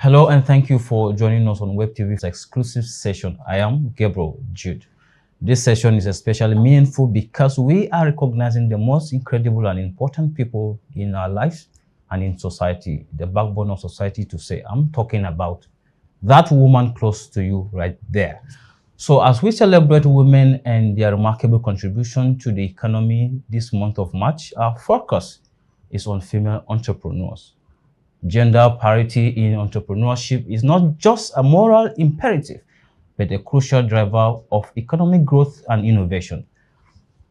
Hello and thank you for joining us on WebTV's exclusive session. I am Gabriel Jude. This session is especially meaningful because we are recognizing the most incredible and important people in our lives and in society, the backbone of society to say. I'm talking about that woman close to you right there. So as we celebrate women and their remarkable contribution to the economy this month of March, our focus is on female entrepreneurs. Gender parity in entrepreneurship is not just a moral imperative, but a crucial driver of economic growth and innovation.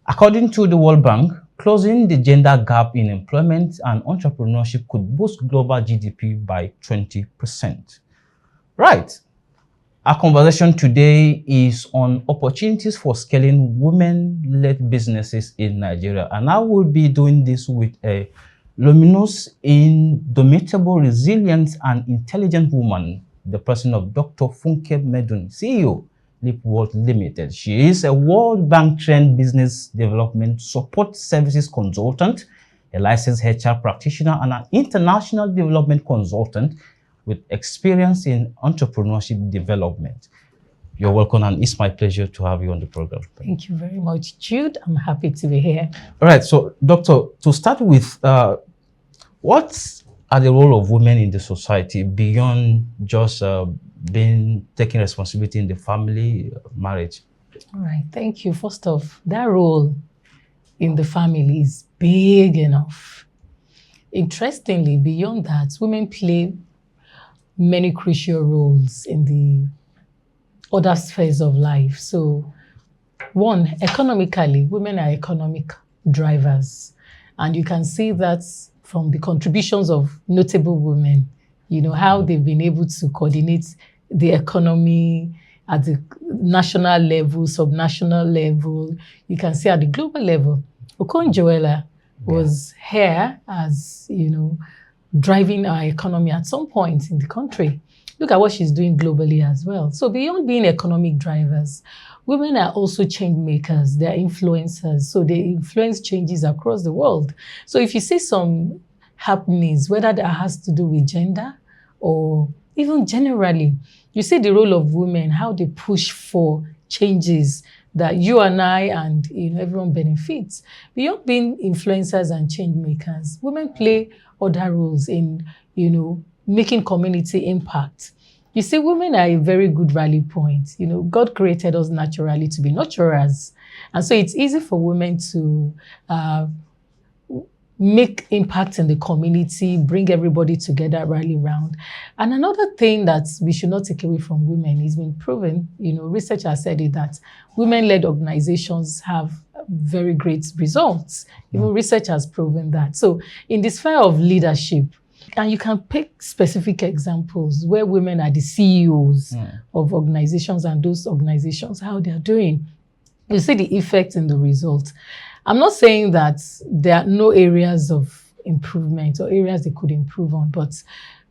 According to the World Bank, closing the gender gap in employment and entrepreneurship could boost global GDP by 20%. Right. Our conversation today is on opportunities for scaling women-led businesses in Nigeria. And I will be doing this with a luminous, indomitable, resilient, and intelligent woman, the person of Dr. Funke Medun, CEO, Leapworld Limited. She is a World Bank trained business development support services consultant, a licensed HR practitioner, and an international development consultant with experience in entrepreneurship development. You're welcome, and it's my pleasure to have you on the program. Thank you very much, Jude. I'm happy to be here. All right, so Doctor, to start with, what are the role of women in the society beyond just taking responsibility in the family, marriage? All right, thank you. First off, that role in the family is big enough. Interestingly, beyond that, women play many crucial roles in the other spheres of life. So, one, economically, women are economic drivers. And you can see that from the contributions of notable women, how they've been able to coordinate the economy at the national level, subnational level. You can see at the global level. Okonjo-Iweala was here as, driving our economy at some point in the country. Look at what she's doing globally as well. So beyond being economic drivers, women are also change makers. They're influencers. So they influence changes across the world. So if you see some happenings, whether that has to do with gender or even generally, you see the role of women, how they push for changes that you and I and everyone benefits. Beyond being influencers and change makers, women play other roles in, making community impact. You see, women are a very good rally point. God created us naturally to be nurturers. And so it's easy for women to make impact in the community, bring everybody together, rally around. And another thing that we should not take away from women is been proven, research has said it, that women-led organizations have very great results. Even research has proven that. So in the sphere of leadership, and you can pick specific examples where women are the CEOs of organizations and those organizations, how they're doing. You see the effect in the results. I'm not saying that there are no areas of improvement or areas they could improve on, but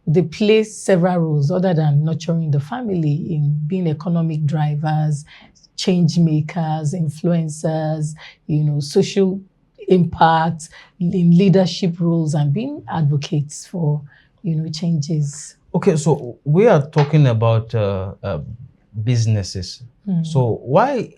they play several roles other than nurturing the family in being economic drivers, change makers, influencers, social impact, in leadership roles, and being advocates for, changes. Okay, so we are talking about businesses. So why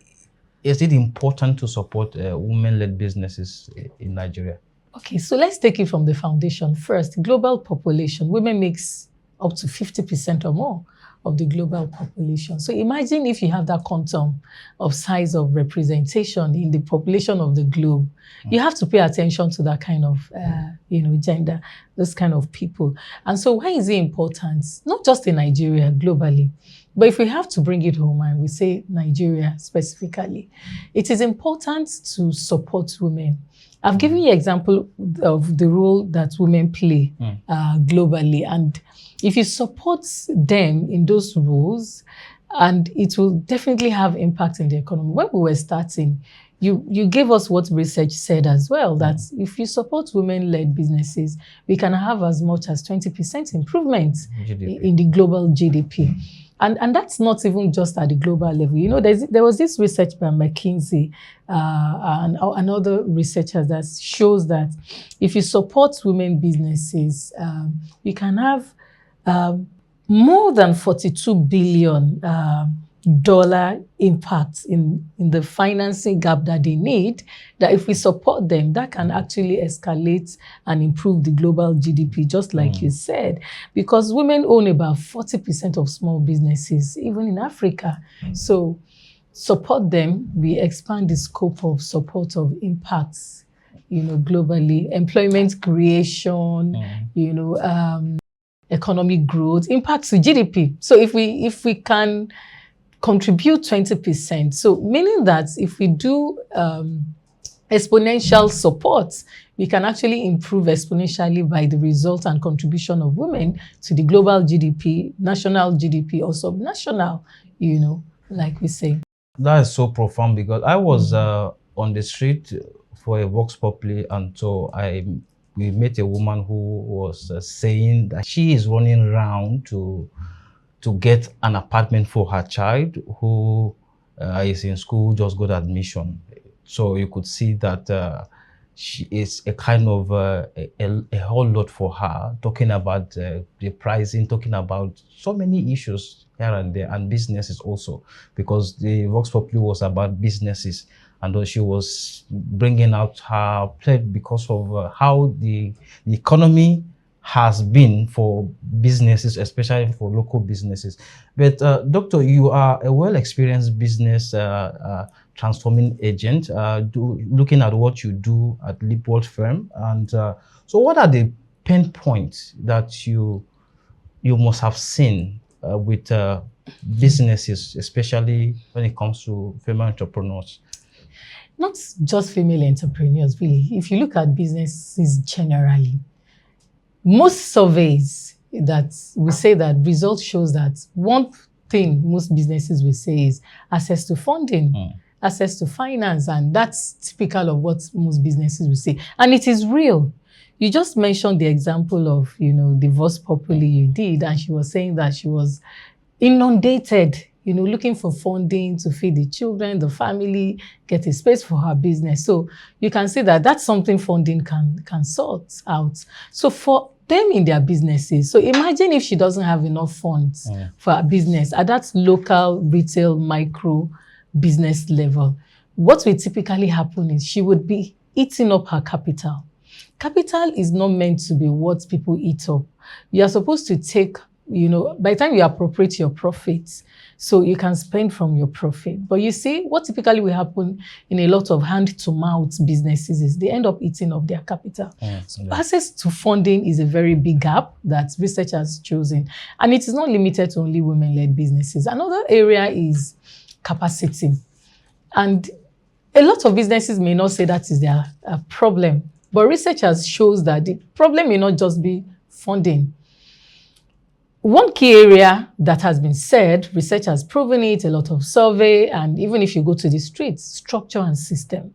is it important to support women-led businesses in Nigeria? Okay, so let's take it from the foundation first. Global population, women makes up to 50% or more of the global population. So imagine if you have that quantum of size of representation in the population of the globe, you have to pay attention to that kind of, gender, those kind of people. And so why is it important? Not just in Nigeria, globally, but if we have to bring it home and we say Nigeria specifically, it is important to support women. I've given you an example of the role that women play globally. And if you support them in those roles, and it will definitely have impact in the economy. When we were starting, you gave us what research said as well, that if you support women-led businesses, we can have as much as 20% improvement in the global GDP. And that's not even just at the global level. There was this research by McKinsey and other researchers that shows that if you support women businesses, you can have more than $42 billion dollar impact in the financing gap that they need, that if we support them, that can actually escalate and improve the global GDP, just like you said, because women own about 40% of small businesses, even in Africa. So support them, we expand the scope of support of impacts, globally, employment creation, economic growth, impacts to GDP. So if we can contribute 20%, so meaning that if we do exponential support, we can actually improve exponentially by the result and contribution of women to the global GDP, national GDP, or subnational, like we say. That is so profound, because I was on the street for a Vox Populi, and so we met a woman who was saying that she is running around to get an apartment for her child who is in school, just got admission. So you could see that she is a kind of a whole lot for her, talking about the pricing, talking about so many issues here and there, and businesses also, because the Vox Populi was about businesses, and she was bringing out her plate because of how the economy has been for businesses, especially for local businesses. But Doctor, you are a well-experienced business transforming agent, looking at what you do at Leapworld firm. And so what are the pain points that you must have seen with businesses, especially when it comes to female entrepreneurs? Not just female entrepreneurs, really. If you look at businesses generally, most surveys that we say that results shows that one thing most businesses will say is access to funding, access to finance, and that's typical of what most businesses will say. And it is real. You just mentioned the example of, the Vox Populi you did, and she was saying that she was inundated, looking for funding to feed the children, the family, get a space for her business. So you can see that that's something funding can sort out. So for them in their businesses, so imagine if she doesn't have enough funds for her business at that local retail micro business level, what will typically happen is she would be eating up her capital. Capital is not meant to be what people eat up. You are supposed to take, by the time you appropriate your profits, so you can spend from your profit. But you see, what typically will happen in a lot of hand-to-mouth businesses is they end up eating up their capital. So access to funding is a very big gap that research has chosen. And it is not limited to only women-led businesses. Another area is capacity. And a lot of businesses may not say that is their problem, but research has shows that the problem may not just be funding. One key area that has been said, research has proven it, a lot of survey, and even if you go to the streets, structure and system.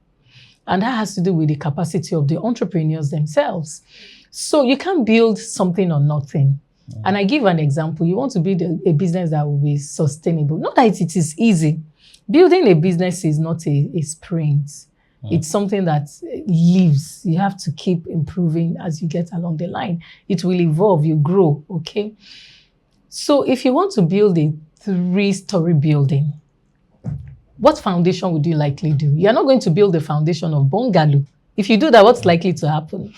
And that has to do with the capacity of the entrepreneurs themselves. So you can't build something on nothing. And I give an example. You want to build a business that will be sustainable. Not that it is easy. Building a business is not a sprint. It's something that lives. You have to keep improving as you get along the line. It will evolve, you grow, okay? So if you want to build a 3-story building, what foundation would you likely do? You're not going to build a foundation of bungalow. If you do that, what's likely to happen?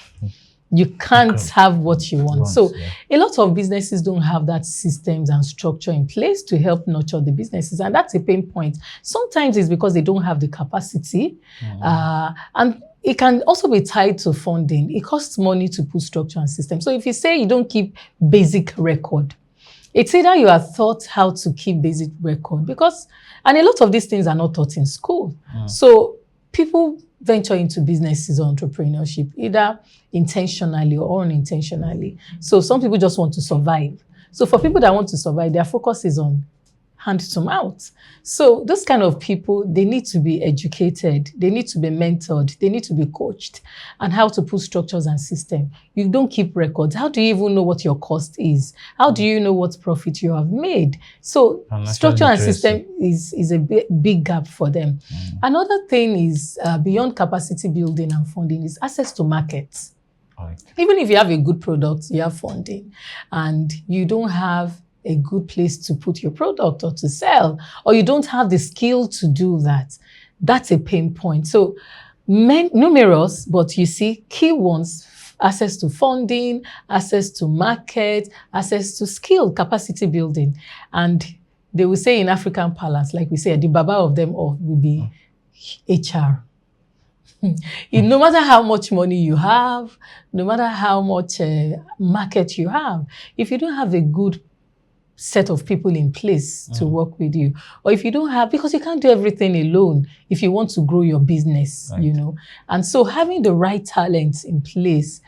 You can't have what you want. So a lot of businesses don't have that systems and structure in place to help nurture the businesses. And that's a pain point. Sometimes it's because they don't have the capacity. And it can also be tied to funding. It costs money to put structure and system. So if you say you don't keep basic record, it's either you are taught how to keep basic record, and a lot of these things are not taught in school. So people venture into businesses or entrepreneurship, either intentionally or unintentionally. So some people just want to survive. So for people that want to survive, their focus is on hand to mouth. So those kind of people, they need to be educated, they need to be mentored, they need to be coached on how to put structures and system. You don't keep records. How do you even know what your cost is? How do you know what profit you have made? So structure and system is a big gap for them. Another thing is beyond capacity building and funding is access to markets. Even if you have a good product, you have funding, and you don't have a good place to put your product or to sell, or you don't have the skill to do that. That's a pain point. So numerous, but you see key ones: access to funding, access to market, access to skill, capacity building. And they will say in African parlance, like we say, the baba of them all will be HR. No matter how much money you have, no matter how much market you have, if you don't have a good set of people in place to work with you, or if you don't have, because you can't do everything alone if you want to grow your business, you know. And so having the right talents in place,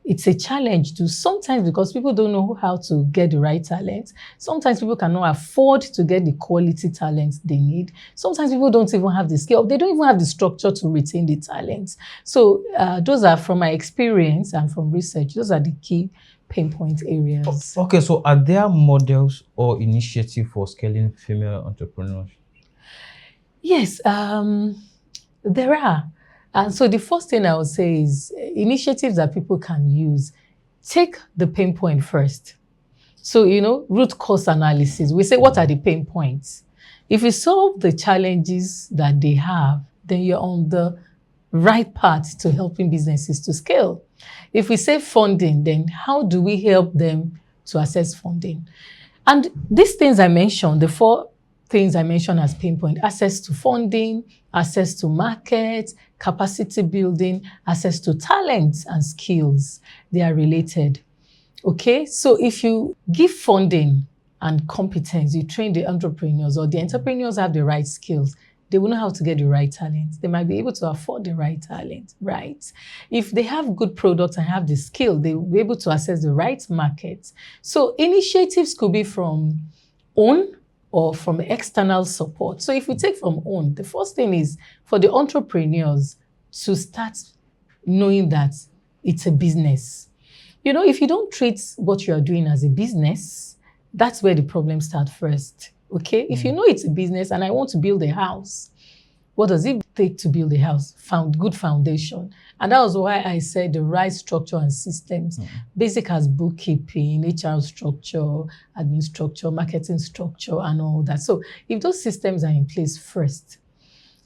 it's a challenge too, sometimes because people don't know how to get the right talent. Sometimes people cannot afford to get the quality talent they need. Sometimes people don't even have the skill. They don't even have the structure to retain the talents. So those are, from my experience and from research, those are the key pain point areas. Okay, so are there models or initiatives for scaling female entrepreneurs? Yes, there are. And so the first thing I would say is initiatives that people can use. Take the pain point first. So, you know, root cause analysis. We say, what are the pain points? If you solve the challenges that they have, then you're on the right path to helping businesses to scale. If we say funding, then how do we help them to access funding? And these things I mentioned, the 4 things I mentioned as pain point: access to funding, access to market, capacity building, access to talents and skills. They are related. Okay, so if you give funding and competence, you train the entrepreneurs, or the entrepreneurs have the right skills, they will know how to get the right talent. They might be able to afford the right talent, right? If they have good products and have the skill, they will be able to access the right market. So initiatives could be from own or from external support. So if we take from own, the first thing is for the entrepreneurs to start knowing that it's a business. You know, if you don't treat what you are doing as a business, that's where the problems start first. Okay, if you know it's a business and I want to build a house, what does it take to build a house? Good foundation. And that was why I said the right structure and systems, basic as bookkeeping, HR structure, admin structure, marketing structure, and all that. So if those systems are in place first,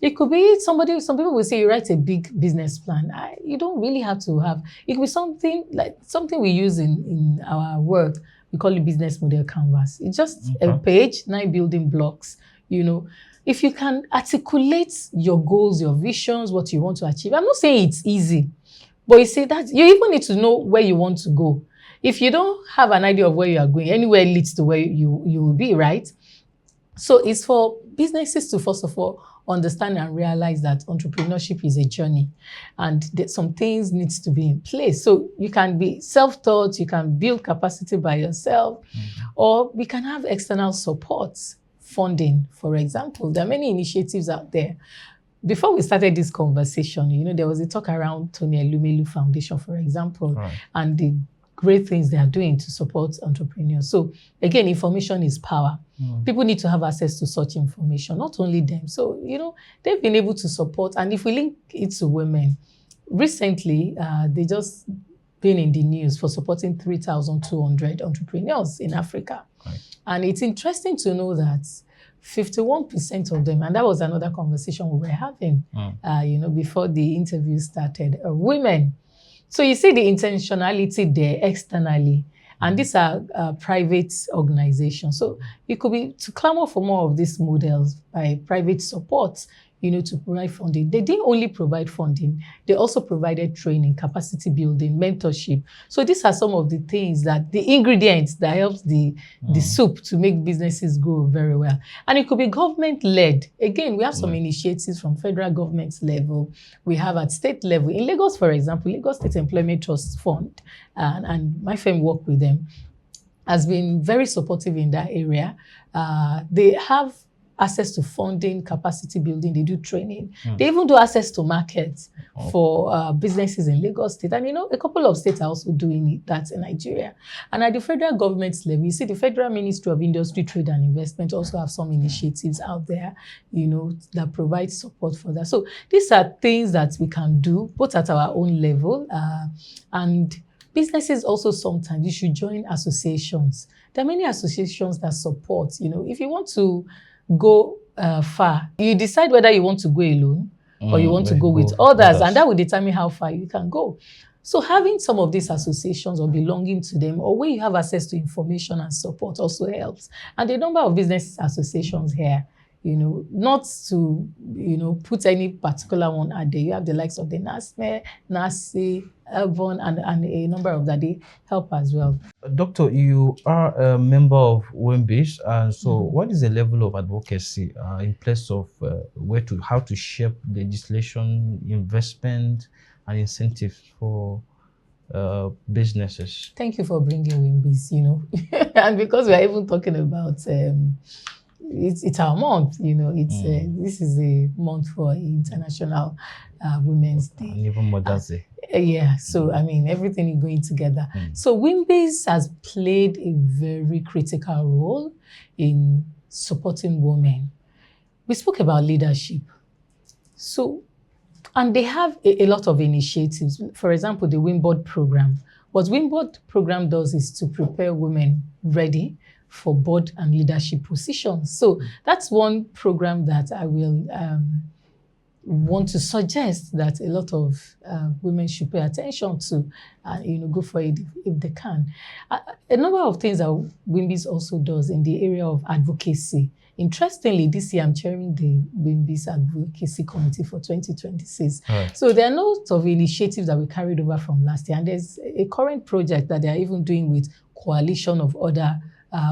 it could be some people will say you write a big business plan. You don't really have to have, it could be something we use in our work. We call it business model canvas. It's just a page, 9 building blocks, you know. If you can articulate your goals, your visions, what you want to achieve. I'm not saying it's easy, but you see that you even need to know where you want to go. If you don't have an idea of where you are going, anywhere leads to where you will be, right? So it's for businesses to, first of all, understand and realize that entrepreneurship is a journey and that some things needs to be in place. So you can be self-taught, you can build capacity by yourself, or we can have external support, funding, for example. There are many initiatives out there. Before we started this conversation, you know, there was a talk around Tony Elumelu Foundation, for example, and the great things they are doing to support entrepreneurs. So again, information is power. People need to have access to such information, not only them. So, you know, they've been able to support. And if we link it to women, recently, they just been in the news for supporting 3,200 entrepreneurs in Africa. And it's interesting to know that 51% of them, and that was another conversation we were having, you know, before the interview started, are women. So you see the intentionality there externally. And these are private organizations. So it could be to clamor for more of these models by private support, you know, to provide funding. They didn't only provide funding, they also provided training, capacity building, mentorship. So these are some of the things that, the ingredients that helps the soup to make businesses grow very well. And it could be government-led. Again, we have some initiatives from federal government level. We have at state level. In Lagos, for example, Lagos State Employment Trust Fund, and my firm work with them, has been very supportive in that area. They have access to funding, capacity building, they do training. They even do access to markets for businesses in Lagos State. And, you know, a couple of states are also doing that in Nigeria. And at the federal government level, you see the Federal Ministry of Industry, Trade and Investment also have some initiatives out there, you know, that provide support for that. So these are things that we can do, both at our own level and businesses also sometimes, you should join associations. There are many associations that support. If you want to go far, you decide whether you want to go alone or you want to go with others, and that will determine how far you can go. So having some of these associations or belonging to them, or where you have access to information and support, also helps. And the number of business associations here, not to, put any particular one out there. You have the likes of the NASME, NASI, Elvon, and a number of that, they help as well. Doctor, you are a member of WIMBIS, and so what is the level of advocacy in place of how to shape legislation, investment, and incentives for businesses? Thank you for bringing WIMBIS, and because we are even talking about it's our month, this is a month for International Women's Day. And even Mother's Day. Yeah, so everything is going together. So WIMBIS has played a very critical role in supporting women. We spoke about leadership. So, and they have a lot of initiatives. For example, the WIMBOD program. What WIMBOD program does is to prepare women ready for board and leadership positions. So that's one program that I will want to suggest that a lot of women should pay attention to, go for it if they can. A number of things that WIMBIS also does in the area of advocacy. Interestingly, this year I'm chairing the WIMBIS Advocacy Committee for 2026. Right. So there are lots of initiatives that we carried over from last year, and there's a current project that they are even doing with coalition of other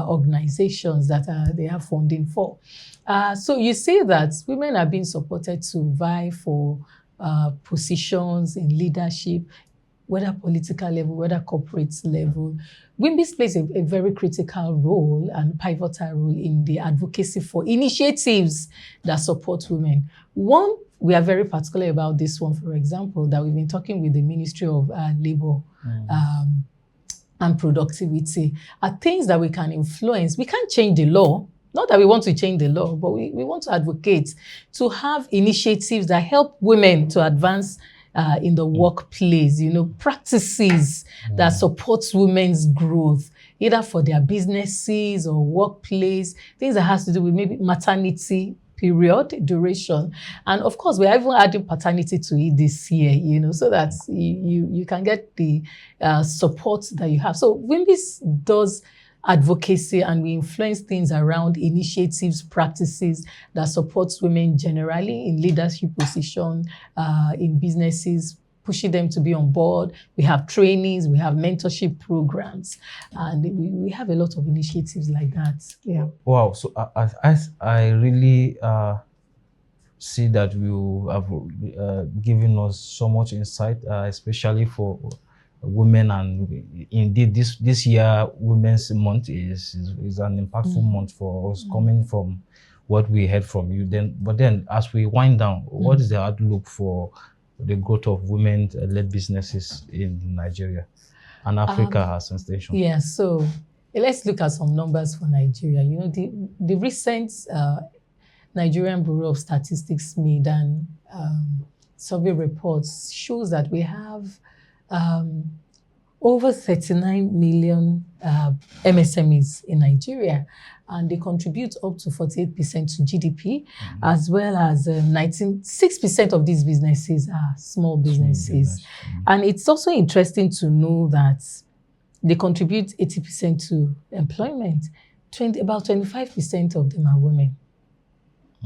organizations that they have funding for. So you see that women are being supported to vie for positions in leadership, whether political level, whether corporate level. WIMBIS plays a very critical role and pivotal role in the advocacy for initiatives that support women. One, we are very particular about this one, for example, that we've been talking with the Ministry of Labor and Productivity, are things that we can influence. We can't change the law. Not that we want to change the law, but we want to advocate to have initiatives that help women to advance in the workplace, practices that supports women's growth, either for their businesses or workplace, things that has to do with maybe maternity period, duration. And of course, we're even adding paternity to it this year, so that you can get the support that you have. So WIMBIS does advocacy, and we influence things around initiatives, practices that supports women generally in leadership position, in businesses, pushing them to be on board. We have trainings, we have mentorship programs, and we have a lot of initiatives like that. Yeah. Wow. So I really see that you have given us so much insight, especially for women, and indeed this year Women's Month is an impactful month for us, coming from what we heard from you. But then as we wind down, what is the outlook for the growth of women-led businesses in Nigeria and Africa as an extension? Yeah, so let's look at some numbers for Nigeria. The recent Nigerian Bureau of Statistics made and survey reports shows that we have over 39 million MSMEs in Nigeria, and they contribute up to 48% to GDP, as well as 6% of these businesses are small businesses. And it's also interesting to know that they contribute 80% to employment. About 25% of them are women.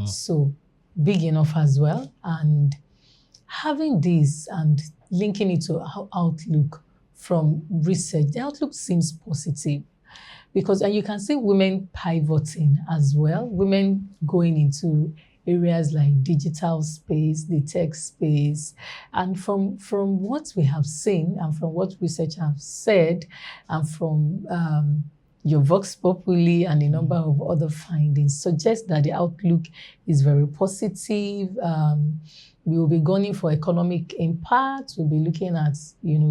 So big enough as well. And having this and linking it to our outlook from research, the outlook seems positive, because, and you can see women pivoting as well, women going into areas like digital space, the tech space. And from what we have seen and from what research have said, and from your Vox Populi and a number of other findings, suggest that the outlook is very positive. We will be gunning for economic impact. We'll be looking at,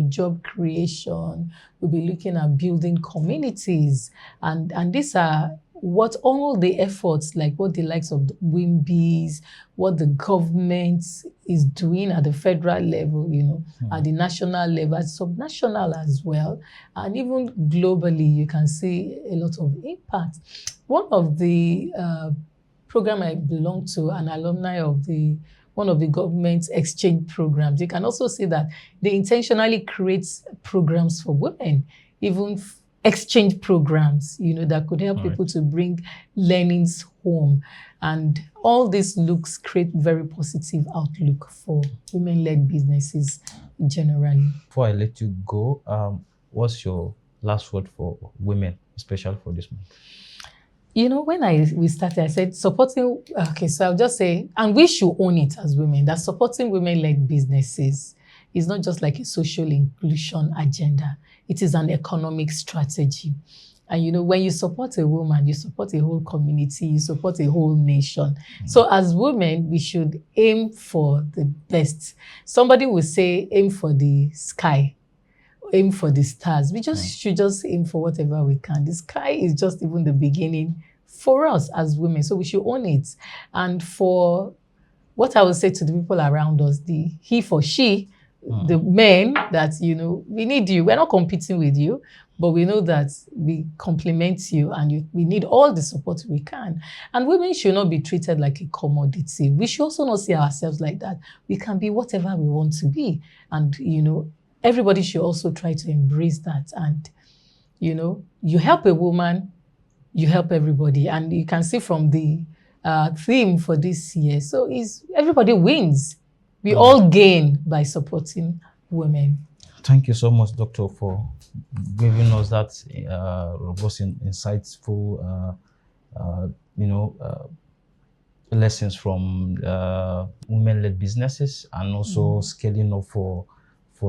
job creation. We'll be looking at building communities. And these are what all the efforts, like what the likes of the WIMBs, what the government is doing at the federal level, you know, at the national level, at subnational as well, and even globally, you can see a lot of impact. One of the program I belong to, an alumni of one of the government's exchange programs, you can also see that they intentionally create programs for women, even exchange programs, you know, that could help people to bring learnings home. And all this create very positive outlook for women-led businesses generally. Before I let you go, what's your last word for women, especially for this month? You know, when we started, I said supporting, okay, so I'll just say, and we should own it as women, that supporting women-led businesses is not just like a social inclusion agenda. It is an economic strategy. And, you know, when you support a woman, you support a whole community, you support a whole nation. So as women, we should aim for the best. Somebody will say, aim for the sky, aim for the stars. We should just aim for whatever we can. The sky is just even the beginning for us as women. So we should own it. And for what I would say to the people around us, the he for she, the men, that, you know, we need you. We're not competing with you, but we know that we complement you, and we need all the support we can. And women should not be treated like a commodity. We should also not see ourselves like that. We can be whatever we want to be. And, you know, everybody should also try to embrace that. And, you know, you help a woman, you help everybody. And you can see from the theme for this year, so everybody wins. We all gain by supporting women. Thank you so much, Doctor, for giving us that robust, insightful, lessons from women-led businesses, and also scaling up for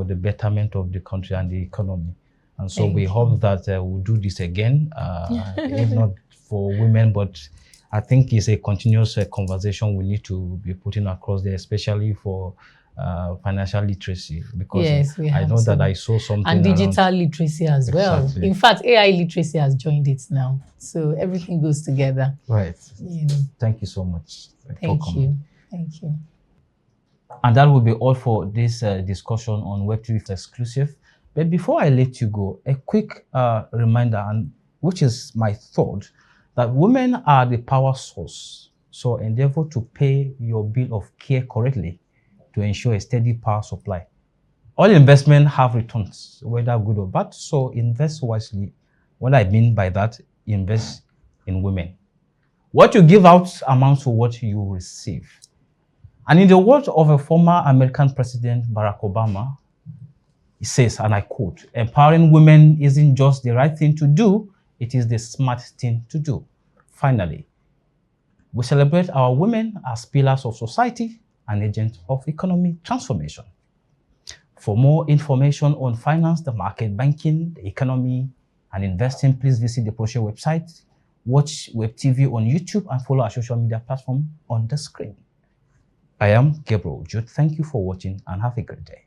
the betterment of the country and the economy. And so we hope that we'll do this again, if not for women, but I think it's a continuous conversation we need to be putting across there, especially for financial literacy, because I know that I saw something and digital literacy as well. In fact, AI literacy has joined it now, so everything goes together. Right. You know. Thank you so much. Thank you. Thank you. And that will be all for this discussion on WebTV Exclusive. But before I let you go, a quick reminder, and which is my thought, that women are the power source. So endeavor to pay your bill of care correctly to ensure a steady power supply. All investments have returns, whether good or bad. So invest wisely. What I mean by that, invest in women. What you give out amounts to what you receive. And in the words of a former American President, Barack Obama, he says, and I quote, "Empowering women isn't just the right thing to do, it is the smart thing to do." Finally, we celebrate our women as pillars of society and agents of economic transformation. For more information on finance, the market, banking, the economy, and investing, please visit the Proshare website, watch WebTV on YouTube, and follow our social media platform on the screen. I am Gabriel Jude. Thank you for watching and have a great day.